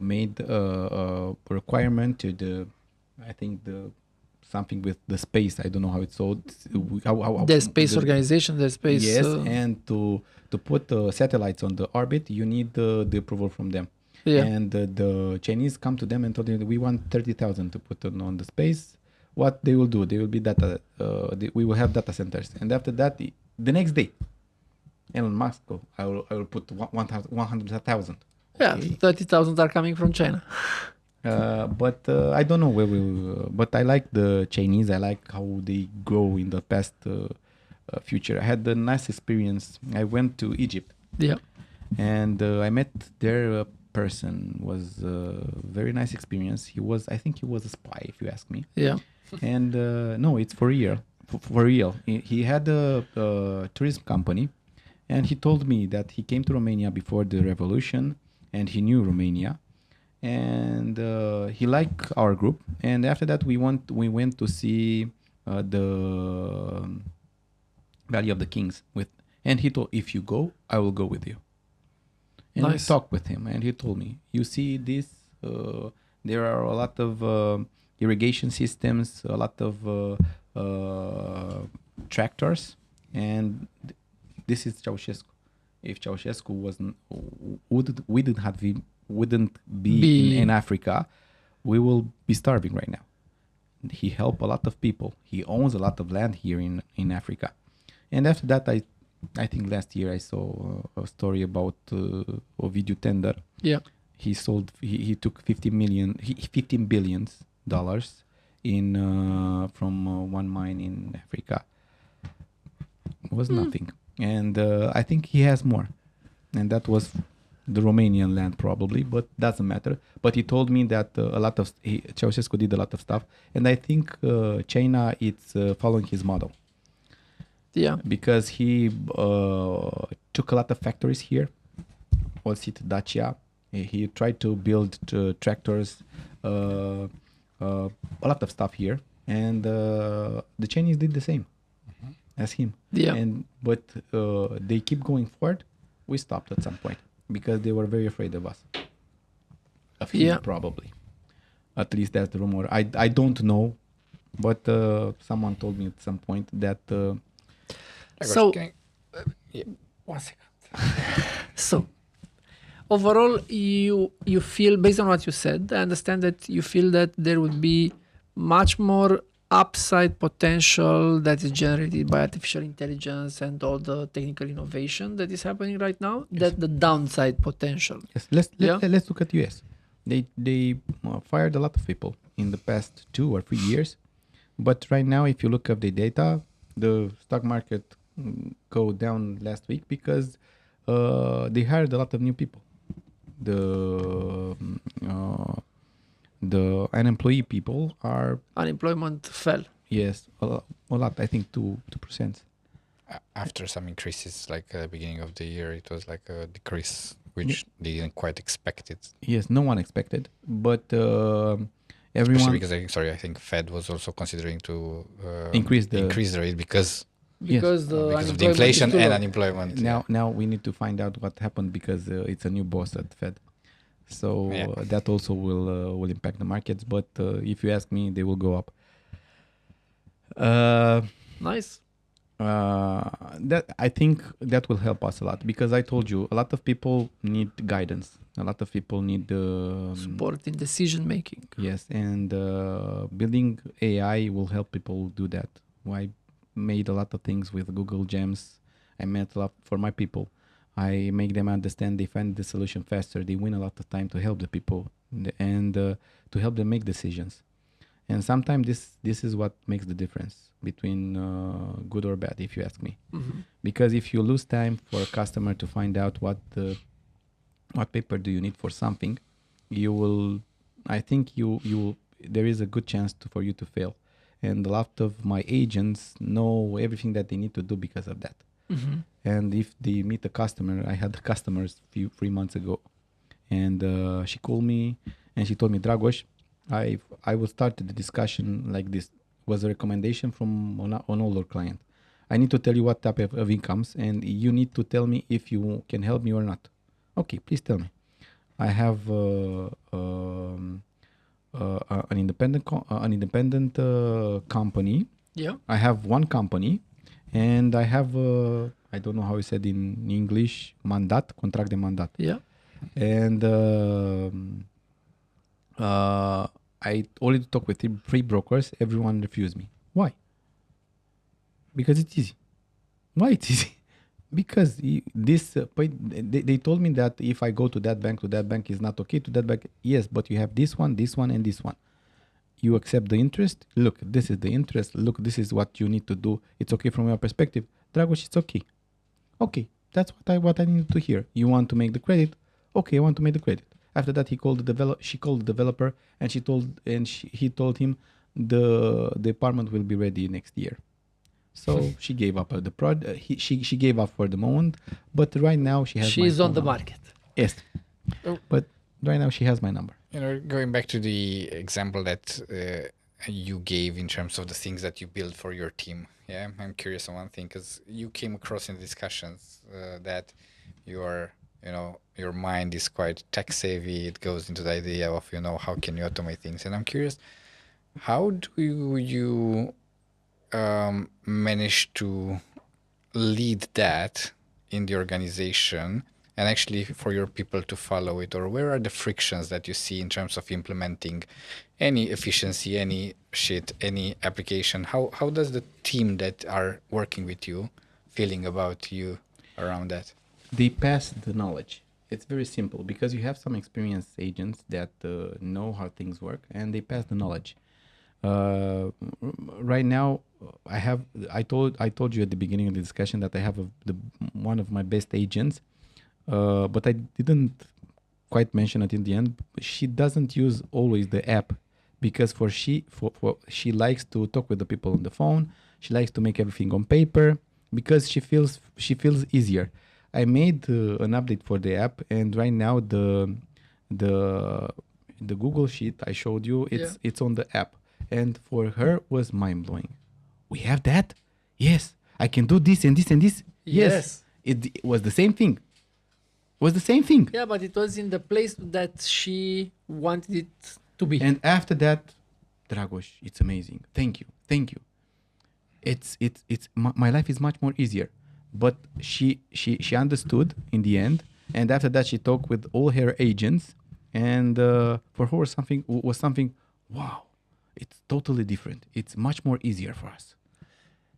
made a requirement to something with the space. I don't know how it's sold. The space organization, the space. Yes, and to put satellites on the orbit, you need the approval from them. Yeah. And the Chinese come to them and told them, we want 30,000 to put on the space. What they will do? They will be data. We will have data centers, and after that, the next day, Elon Musk, I will put 100,000. Yeah, 30,000 are coming from China. But I don't know where but I like the Chinese. I like how they grow in the past future. I had a nice experience. I went to Egypt. Yeah. And I met their person. Was a very nice experience. I think he was a spy, if you ask me. Yeah. And no, it's for real. For real. He had a tourism company, and he told me that he came to Romania before the revolution, and he knew Romania. And he liked our group, and after that we went to see the Valley of the Kings and he told, if you go, I will go with you. And nice. I talked with him, and he told me, you see this, there are a lot of irrigation systems, a lot of tractors, and this is Ceausescu. If Ceausescu wouldn't be in Africa, we will be starving right now. He helped a lot of people. He owns a lot of land here in Africa. And after that, I think last year I saw a story about Ovidiu Tender. Yeah. He took $15 billion from one mine in Africa. It was nothing. And I think he has more. And that was the Romanian land probably, but doesn't matter. But he told me that Ceausescu did a lot of stuff, and I think China is following his model. Yeah. because he took a lot of factories here, Olsit, Dacia. He tried to build tractors, a lot of stuff here, and the Chinese did the same as him. Yeah. But they keep going forward. We stopped at some point because they were very afraid of us. Of him, Yeah. probably. At least that's the rumor. I don't know, but someone told me at some point that. So, yeah. one second. So, overall, you feel, based on what you said, I understand that you feel that there would be much more upside potential that is generated by artificial intelligence and all the technical innovation that is happening right now, that the downside potential. Yes, Yeah. let's look at US. They fired a lot of people in the past 2 or 3 years, but right now, if you look at the data, the stock market go down last week because they hired a lot of new people. The unemployed people are Unemployment fell. a lot. I think 2%. After some increases, like at the beginning of the year, it was like a decrease, which they didn't quite expect it. Yes, no one expected, but Especially everyone because I think Fed was also considering to Increase the- rate because Because the of the unemployment is inflation too and low. unemployment. now we need to find out what happened because it's a new boss at Fed, so Yeah. that also will impact the markets. But if you ask me, they will go up. Nice. That I think that will help us a lot because I told you a lot of people need guidance. A lot of people need Support in decision making. yes, and building AI will help people do that. I made a lot of things with Google Gems. I met a lot for my people. I make them understand they find the solution faster. They win a lot of time to help the people and to help them make decisions. And sometimes this is what makes the difference between good or bad, if you ask me. Mhm. Because if you lose time for a customer to find out what paper do you need for something, you will. I think you there is a good chance for you to fail. And a lot of my agents know everything that they need to do because of that. Mhm. And if they meet a customer, I had customers 3 months ago, and she called me and she told me, Dragoș, I will start the discussion like this. It was a recommendation from an older client. I need to tell you what type of incomes, and you need to tell me if you can help me or not. Okay, please tell me. I have an independent company. Yeah. I have one company, and I have I don't know how you said in English, contract de mandat. Yeah. And I already talked with 3 brokers. Everyone refused me. Why? Because it's easy. Why it's easy? Because they told me that if I go to that bank is not okay. To that bank, yes, but you have this one, and this one. You accept the interest. Look, this is the interest. Look, this is what you need to do. It's okay from your perspective. Dragoș, it's okay. Okay, that's what I need to hear. You want to make the credit? Okay, I want to make the credit. After that, she called the developer, and he told him the apartment will be ready next year. So she gave up the she gave up for the moment, but right now She's on the market. Yes, but right now she has my number. Going back to the example that you gave in terms of the things that you build for your team. Yeah, I'm curious on one thing because you came across in discussions that your mind is quite tech savvy. It goes into the idea of how can you automate things, and I'm curious, how do you manage to lead that in the organization and actually for your people to follow it, or where are the frictions that you see in terms of implementing any efficiency, any application? How does the team that are working with you feeling about you around that? They pass the knowledge. It's very simple because you have some experienced agents that know how things work, and they pass the knowledge. Right now, I told you at the beginning of the discussion that I have one of my best agents, but I didn't quite mention it in the end. She doesn't use always the app because she likes to talk with the people on the phone. She likes to make everything on paper, because she feels easier. I made an update for the app, and right now the Google sheet I showed you, it's on the app, and for her was mind blowing. We have that? Yes. I can do this and this and this. Yes. It was the same thing. Yeah, but it was in the place that she wanted it to be. And after that, Dragoș, it's amazing. Thank you. It's my life is much more easier. But she understood in the end, and after that she talked with all her agents, and for her was something. Wow, it's totally different. It's much more easier for us.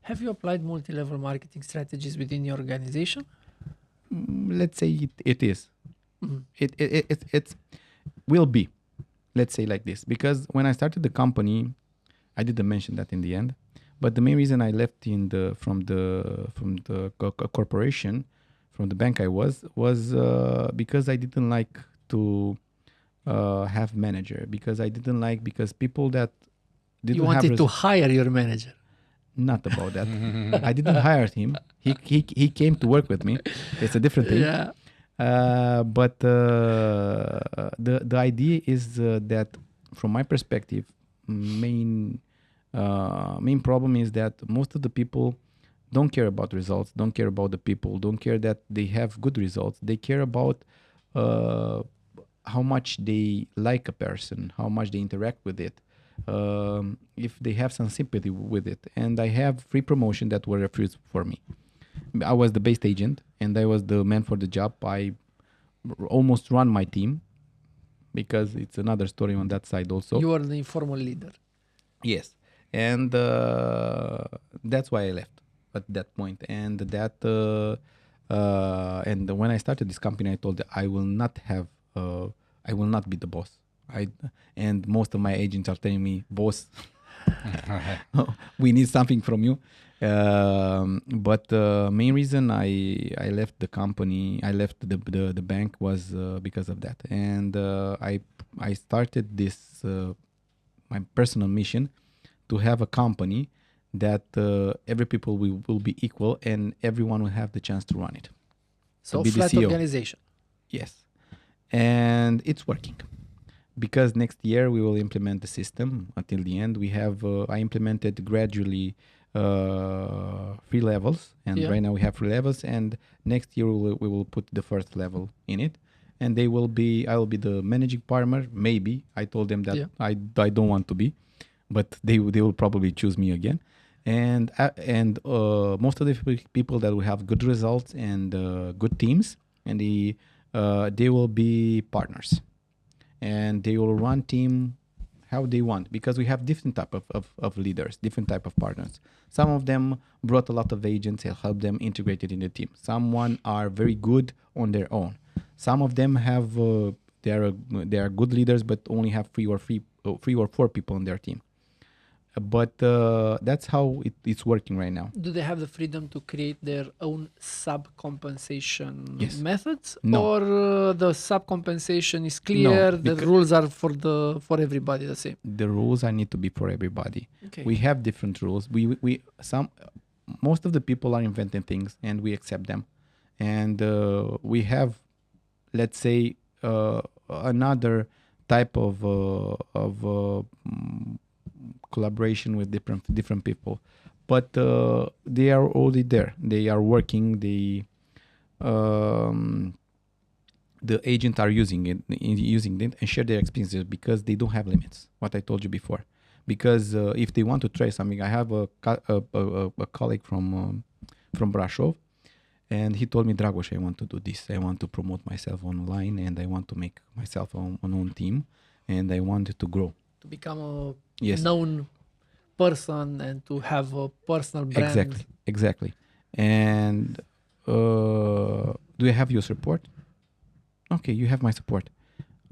Have you applied multi-level marketing strategies within your organization? Let's say it is. It will be. Let's say like this, because when I started the company, I didn't mention that in the end. But the main reason I left from the corporation, from the bank I was because I didn't like to have manager, because people that didn't you wanted to hire your manager. Not about that. I didn't hire him. He came to work with me. It's a different thing. Yeah. But the idea is that from my perspective, main problem is that most of the people don't care about results, don't care about the people, don't care that they have good results. They care about how much they like a person, how much they interact with it, if they have some sympathy with it. And I have 3 promotions that were refused for me. I was the base agent and I was the man for the job. I almost run my team, because it's another story on that side also. You are the informal leader. Yes. And that's why I left at that point. And and when I started this company, I told them I will not be the boss. And most of my agents are telling me, boss, we need something from you. But the main reason I left the company, I left the bank, was because of that. And I started this my personal mission to have a company that every people will be equal and everyone will have the chance to run it. So be flat the CEO. organization. Yes. And it's working. Because next year we will implement the system until the end. We have I implemented gradually 3 levels, and right now we have 3 levels, and next year we will put the first level in it, and I will be the managing partner. Maybe I told them that I don't want to be, but they will probably choose me again. And most of the people that will have good results and good teams, and they will be partners. And they will run team how they want, because we have different type of leaders, different type of partners. Some of them brought a lot of agents and helped them integrate it in the team. Someone are very good on their own. Some of them have they are good leaders, but only have 3 or 4 people on their team. But that's how it's working right now. Do they have the freedom to create their own sub-compensation methods? No. Or the sub-compensation is clear, the rules are for everybody the same? The rules need to be for everybody. Okay. We have different rules. Most of the people are inventing things and we accept them. And we have, let's say, another type of collaboration with different people, but they are already there. They are working. The agents are using it and share their experiences, because they don't have limits. What I told you before, because if they want to try something, I have a colleague from Brașov, and he told me, Dragoș, I want to do this. I want to promote myself online, and I want to make myself an own team, and I want to grow. To become a known person and to have a personal brand. Exactly. And do you have your support? Okay, you have my support.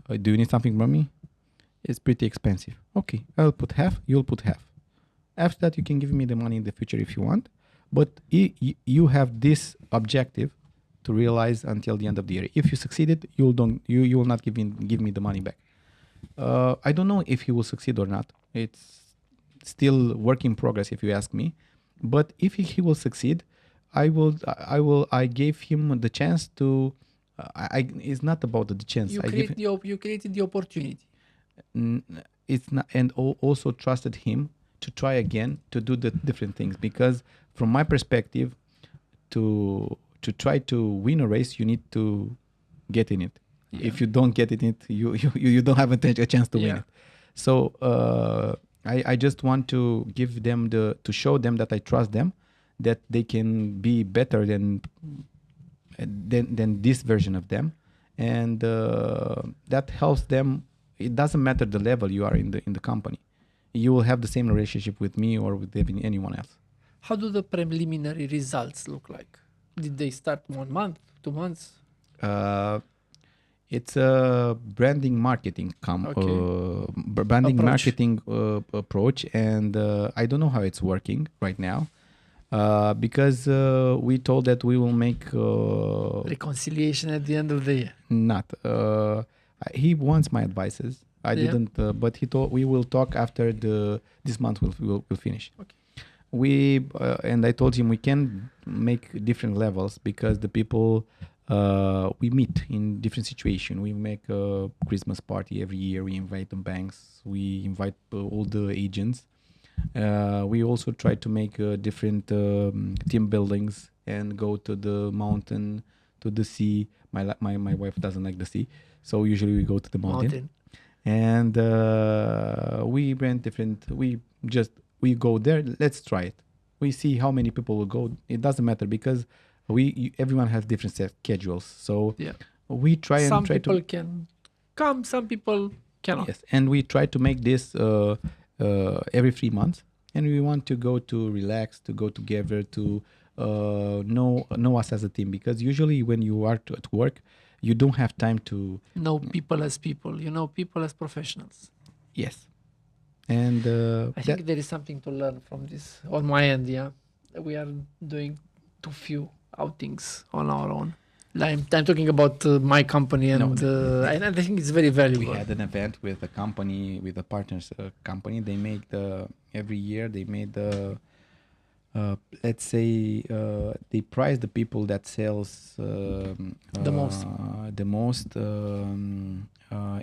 Do you need something from me? It's pretty expensive. Okay, I'll put half, you'll put half. After that, you can give me the money in the future if you want. But you have this objective to realize until the end of the year. If you succeeded, you will not give me the money back. I don't know if he will succeed or not. It's still work in progress, if you ask me. But if he will succeed, I gave him the chance to. It's not about the chance. You created the opportunity. It's not, and also trusted him to try again to do the different things, because from my perspective, to try to win a race, you need to get in it. Yeah. If you don't get in it, you don't have a chance to win it. So I just want to give them to show them that I trust them, that they can be better than this version of them, and that helps them. It doesn't matter the level you are in the company. You will have the same relationship with me or with anyone else. How do the preliminary results look like? Did they start 1 month, 2 months? It's a branding marketing Approach. marketing approach, and I don't know how it's working right now, because we told that we will make Reconciliation at the end of the year. not. He wants my advices. I didn't, but he told we will talk after this month will finish. Okay. We and I told him we can make different levels, because the people we meet in different situation. We make a Christmas party every year. We invite the banks. We invite all the agents. We also try to make different team buildings and go to the mountain, to the sea. My wife doesn't like the sea, so usually we go to the mountain. And we rent different. We go there. Let's try it. We see how many people will go. It doesn't matter, because everyone has different schedules. So we try Some to. people can come. Some people cannot. Yes, and we try to make this every 3 months, and we want to go to relax, to go together, to know us as a team, because usually when you are at work, you don't have time to know people as people. You know people as professionals. Yes, and I think there is something to learn from this on my end. Yeah, we are doing too few outings on our own. I'm talking about my company, and I think it's very valuable. We had an event with a company, with a partners company. They make every year they made let's say they prize the people that sells the most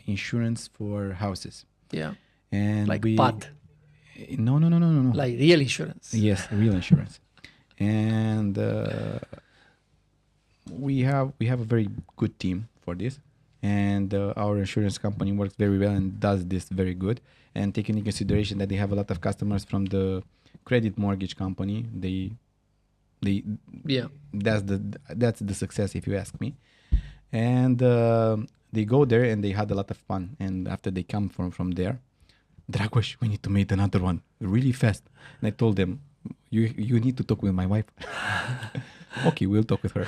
insurance for houses. Yeah, and like PAD. No. Like real insurance. Yes, real insurance, and we have a very good team for this, and our insurance company works very well and does this very good. And taking into consideration that they have a lot of customers from the credit mortgage company, that's the success, if you ask me. And they go there and they had a lot of fun. And after they come from there, Dragoș, we need to make another one really fast. And I told them, you need to talk with my wife. Okay, we'll talk with her.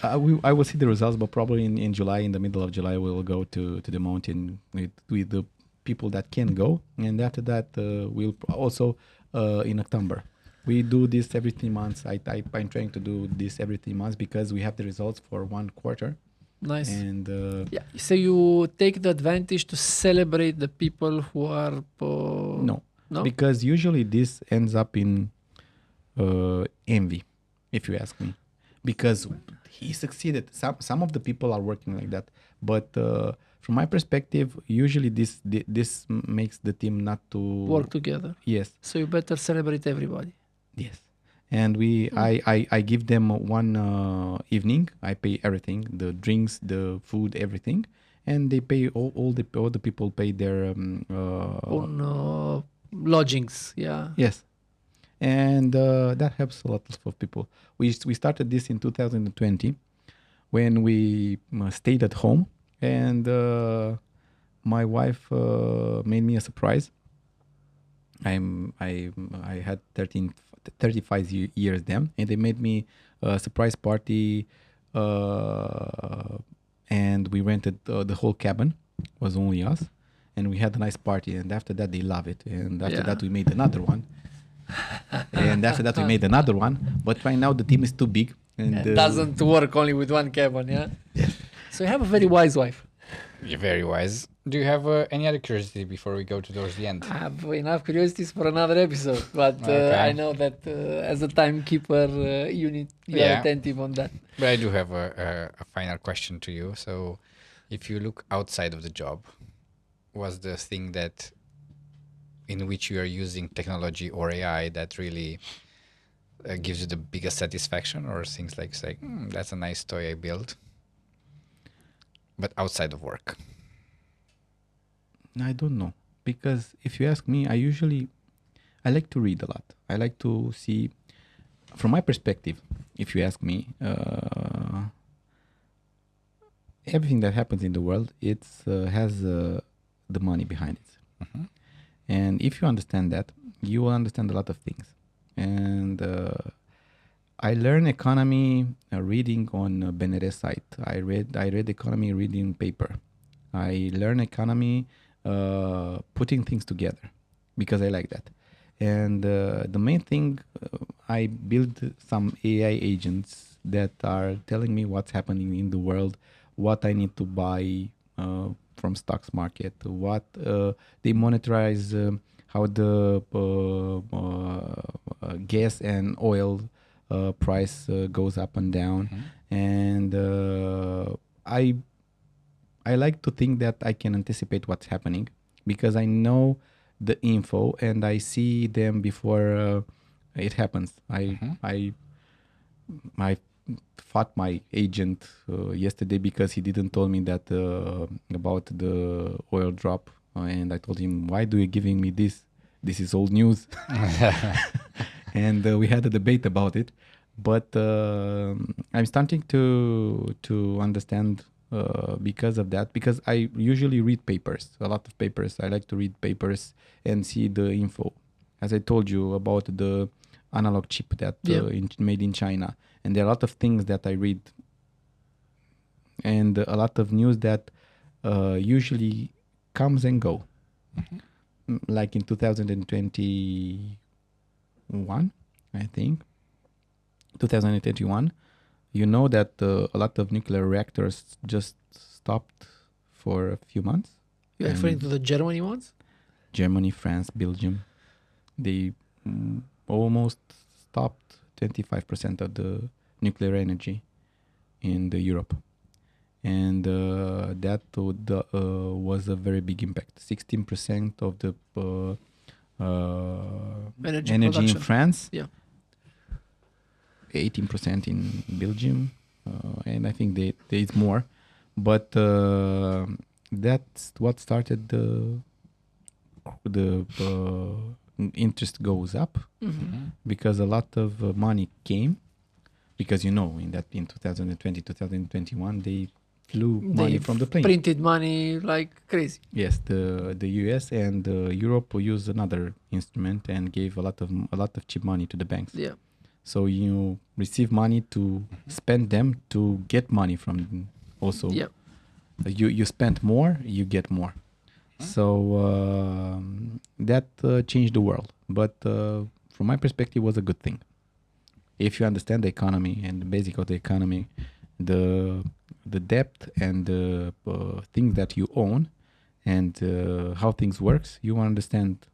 I will see the results, but probably in July, in the middle of July, we'll go to the mountain with the people that can go. And after that, we'll also in October. We do this every 3 months. I'm trying to do this every 3 months because we have the results for 1 quarter. Nice. And so you take the advantage to celebrate the people who are no, because usually this ends up in envy, if you ask me, because he succeeded. Some of the people are working like that, but from my perspective, usually this makes the team not to work together. Yes. So you better celebrate everybody. Yes. And I give them 1 evening. I pay everything, the drinks, the food, everything, and they pay all the people pay their own lodgings. Yeah. Yes. And that helps a lot of people. We started this in 2020 when we stayed at home, and my wife made me a surprise. I had 35 years then, and they made me a surprise party, and we rented the whole cabin. It was only us, and we had a nice party. And after that, they love it. And after that, we made another one. And after that, we made another one. But right now, the team is too big. And it doesn't work only with 1 cabin, yeah? Yes. So you have a very wise wife. You're very wise. Do you have any other curiosity before we go towards the end? I have enough curiosities for another episode, but Okay. I know that as a timekeeper, you are attentive on that. But I do have a final question to you. So, if you look outside of the job, what's the thing that in which you are using technology or AI that really gives you the biggest satisfaction, or things like say, that's a nice toy I built, but outside of work? I don't know, because if you ask me, I like to read a lot. I like to see, from my perspective, if you ask me, everything that happens in the world, has the money behind it. Mm-hmm. And if you understand that, you will understand a lot of things. And I learn economy reading on BNR site. I read economy reading paper. I learn economy putting things together because I like that. And the main thing, I build some AI agents that are telling me what's happening in the world, what I need to buy from stocks market, what they monetize, how the gas and oil price goes up and down. And I like to think that I can anticipate what's happening because I know the info and I see them before it happens. I fought my agent yesterday because he didn't tell me that about the oil drop, and I told him, why do you giving me this? This is old news. And we had a debate about it, but I'm starting to understand because of that, because I usually read papers, a lot of papers. I like to read papers and see the info. As I told you about the analog chip that made in China. And there are a lot of things that I read and a lot of news that usually comes and go. Like in 2021, I think. 2021. You know that a lot of nuclear reactors just stopped for a few months. You're referring to the Germany ones? Germany, France, Belgium. They almost stopped 25% of the nuclear energy in Europe. And that was a very big impact. 16% of the energy in France. Yeah. 18% in Belgium, and I think there is more, but that's what started the interest goes up because a lot of money came, because in 2020, 2021 they flew money from the plane. Printed money like crazy. Yes, the US and Europe used another instrument and gave a lot of cheap money to the banks. Yeah. So you receive money to spend them to get money from also. Yeah. You spend more, you get more. So that changed the world. But from my perspective, was a good thing. If you understand the economy and the basic of the economy, the depth and the things that you own and how things works, you understand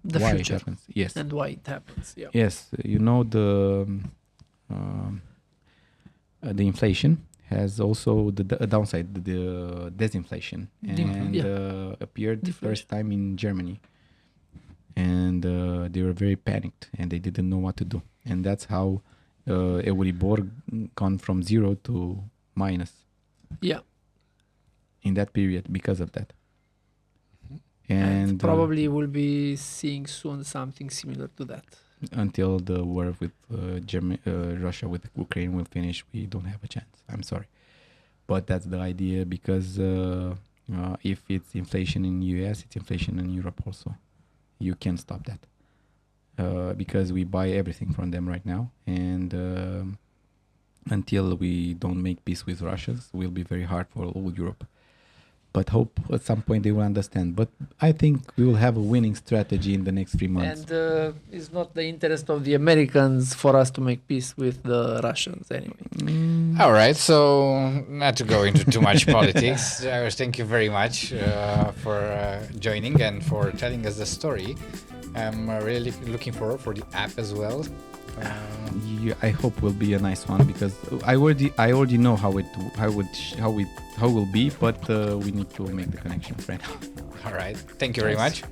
the why future. it happens. Yes. And why it happens. Yeah. Yes, the inflation has also a downside, the disinflation, and appeared the first time in Germany, and they were very panicked and they didn't know what to do, and that's how Euribor gone from 0 to minus. Yeah. In that period because of that. And probably we'll be seeing soon something similar to that. Until the war with Russia with Ukraine will finish, we don't have a chance. I'm sorry. But that's the idea, because if it's inflation in US, it's inflation in Europe also. You can't stop that. Because we buy everything from them right now. And until we don't make peace with Russians, it will be very hard for all Europe. But hope at some point they will understand. But I think we will have a winning strategy in the next 3 months. And it's not the interest of the Americans for us to make peace with the Russians anyway. All right, so not to go into too much politics, thank you very much for joining and for telling us the story. I'm really looking forward for the app as well. I hope will be a nice one because I already know how it will be, but we need to make the connection right now. All right, thank you very much.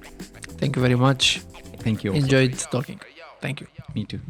Thank you very much. Thank you. Also. Enjoyed talking. Thank you. Me too.